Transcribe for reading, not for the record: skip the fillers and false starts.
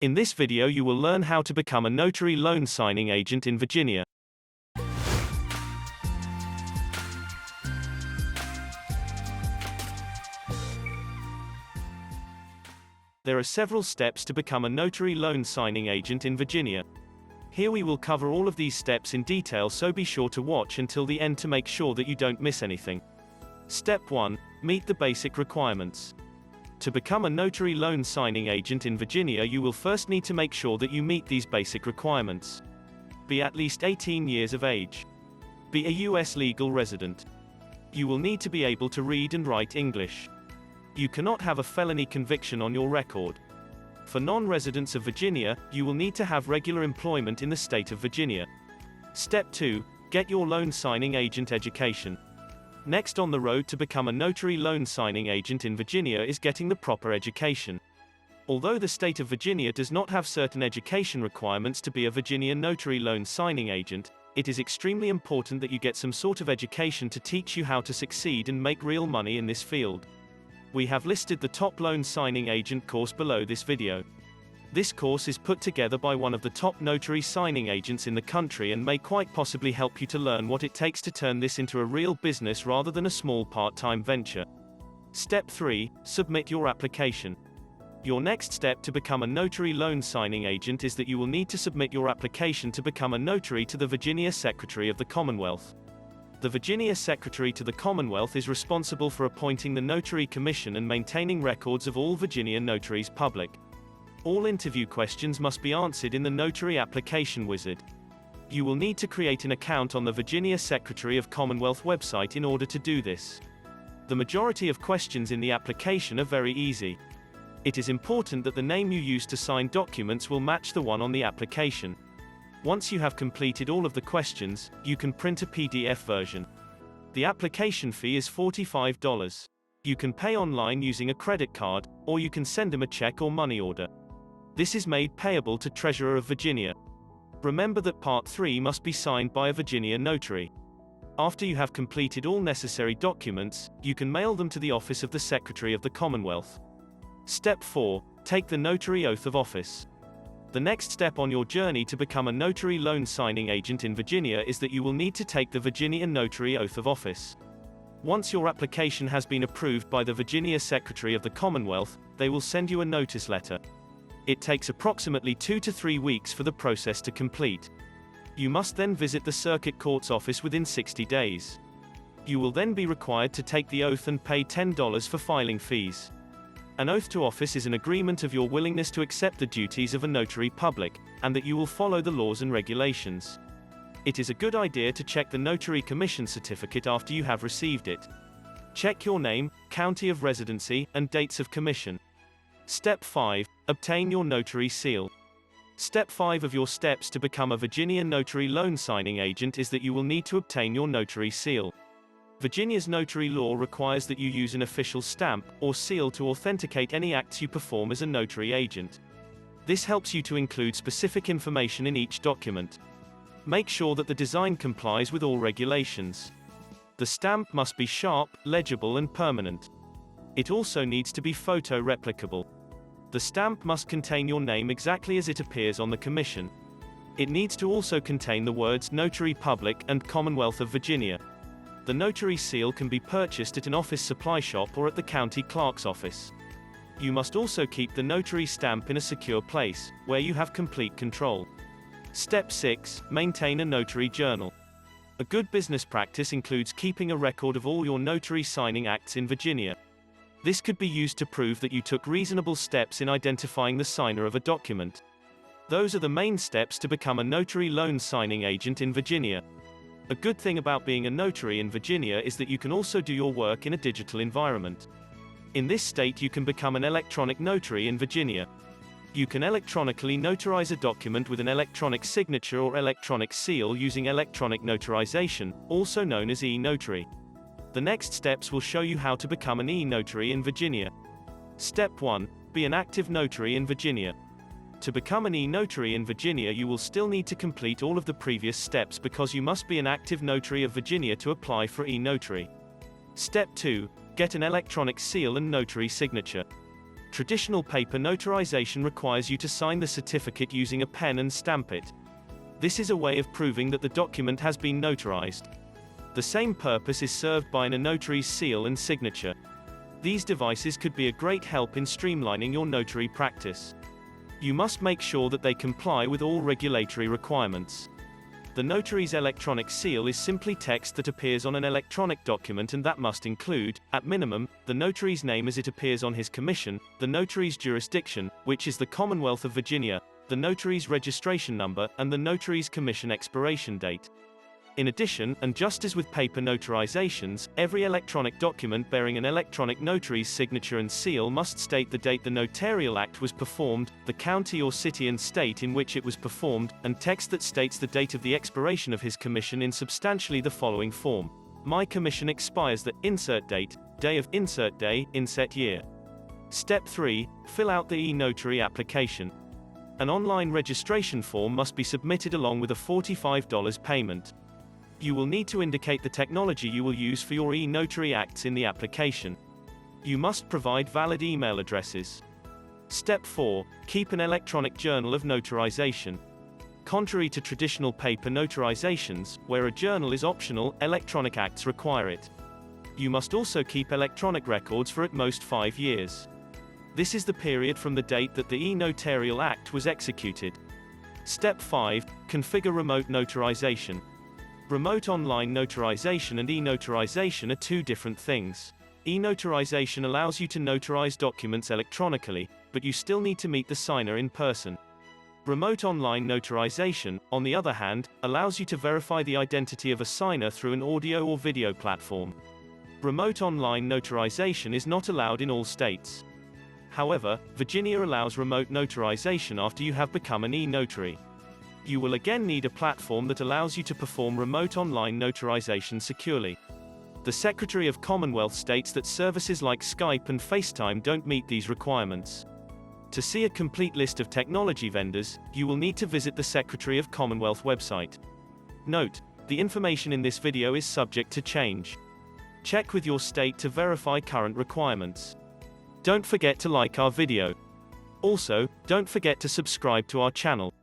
In this video you will learn how to become a notary loan signing agent in Virginia. There are several steps to become a notary loan signing agent in Virginia. Here we will cover all of these steps in detail, so be sure to watch until the end to make sure that you don't miss anything. Step 1. Meet the basic requirements. To become a notary loan signing agent in Virginia, you will first need to make sure that you meet these basic requirements. Be at least 18 years of age. Be a U.S. legal resident. You will need to be able to read and write English. You cannot have a felony conviction on your record. For non-residents of Virginia, you will need to have regular employment in the state of Virginia. Step 2. Get your loan signing agent education. Next on the road to become a notary loan signing agent in Virginia is getting the proper education. Although the state of Virginia does not have certain education requirements to be a Virginia notary loan signing agent, it is extremely important that you get some sort of education to teach you how to succeed and make real money in this field. We have listed the top loan signing agent course below this video. This course is put together by one of the top notary signing agents in the country and may quite possibly help you to learn what it takes to turn this into a real business rather than a small part-time venture. Step 3. Submit your application. Your next step to become a notary loan signing agent is that you will need to submit your application to become a notary to the Virginia Secretary of the Commonwealth. The Virginia Secretary to the Commonwealth is responsible for appointing the Notary Commission and maintaining records of all Virginia notaries public. All interview questions must be answered in the Notary Application Wizard. You will need to create an account on the Virginia Secretary of Commonwealth website in order to do this. The majority of questions in the application are very easy. It is important that the name you use to sign documents will match the one on the application. Once you have completed all of the questions, you can print a PDF version. The application fee is $45. You can pay online using a credit card, or you can send them a check or money order. This is made payable to Treasurer of Virginia. Remember that Part 3 must be signed by a Virginia notary. After you have completed all necessary documents, you can mail them to the office of the Secretary of the Commonwealth. Step 4. Take the notary oath of office. The next step on your journey to become a notary loan signing agent in Virginia is that you will need to take the Virginia Notary Oath of Office. Once your application has been approved by the Virginia Secretary of the Commonwealth, they will send you a notice letter. It takes approximately 2 to 3 weeks for the process to complete. You must then visit the Circuit Court's office within 60 days. You will then be required to take the oath and pay $10 for filing fees. An oath to office is an agreement of your willingness to accept the duties of a notary public, and that you will follow the laws and regulations. It is a good idea to check the Notary Commission certificate after you have received it. Check your name, county of residency, and dates of commission. Step 5. Obtain your notary seal. Step 5 of your steps to become a Virginia notary loan signing agent is that you will need to obtain your notary seal. Virginia's notary law requires that you use an official stamp, or seal, to authenticate any acts you perform as a notary agent. This helps you to include specific information in each document. Make sure that the design complies with all regulations. The stamp must be sharp, legible, and permanent. It also needs to be photo-replicable. The stamp must contain your name exactly as it appears on the commission. It needs to also contain the words Notary Public and Commonwealth of Virginia. The notary seal can be purchased at an office supply shop or at the county clerk's office. You must also keep the notary stamp in a secure place, where you have complete control. Step 6. Maintain a notary journal. A good business practice includes keeping a record of all your notary signing acts in Virginia. This could be used to prove that you took reasonable steps in identifying the signer of a document. Those are the main steps to become a notary loan signing agent in Virginia. A good thing about being a notary in Virginia is that you can also do your work in a digital environment. In this state you can become an electronic notary in Virginia. You can electronically notarize a document with an electronic signature or electronic seal using electronic notarization, also known as e-notary. The next steps will show you how to become an e-notary in Virginia. Step 1. Be an active notary in Virginia. To become an e-notary in Virginia, you will still need to complete all of the previous steps because you must be an active notary of Virginia to apply for e-notary. Step 2. Get an electronic seal and notary signature. Traditional paper notarization requires you to sign the certificate using a pen and stamp it. This is a way of proving that the document has been notarized. The same purpose is served by a notary's seal and signature. These devices could be a great help in streamlining your notary practice. You must make sure that they comply with all regulatory requirements. The notary's electronic seal is simply text that appears on an electronic document, and that must include, at minimum, the notary's name as it appears on his commission, the notary's jurisdiction, which is the Commonwealth of Virginia, the notary's registration number, and the notary's commission expiration date. In addition, and just as with paper notarizations, every electronic document bearing an electronic notary's signature and seal must state the date the notarial act was performed, the county or city and state in which it was performed, and text that states the date of the expiration of his commission in substantially the following form. My commission expires the insert date, day of insert day, inset year. Step 3. Fill out the e-notary application. An online registration form must be submitted along with a $45 payment. You will need to indicate the technology you will use for your e-notary acts in the application. You must provide valid email addresses. Step 4. Keep an electronic journal of notarization. Contrary to traditional paper notarizations, where a journal is optional, electronic acts require it. You must also keep electronic records for at most 5 years. This is the period from the date that the e-notarial act was executed. Step 5. Configure remote notarization. Remote online notarization and e-notarization are two different things. E-notarization allows you to notarize documents electronically, but you still need to meet the signer in person. Remote online notarization, on the other hand, allows you to verify the identity of a signer through an audio or video platform. Remote online notarization is not allowed in all states. However, Virginia allows remote notarization after you have become an e-notary. You will again need a platform that allows you to perform remote online notarization securely. The Secretary of Commonwealth states that services like Skype and FaceTime don't meet these requirements. To see a complete list of technology vendors, you will need to visit the Secretary of Commonwealth website. Note: the information in this video is subject to change. Check with your state to verify current requirements. Don't forget to like our video. Also, don't forget to subscribe to our channel.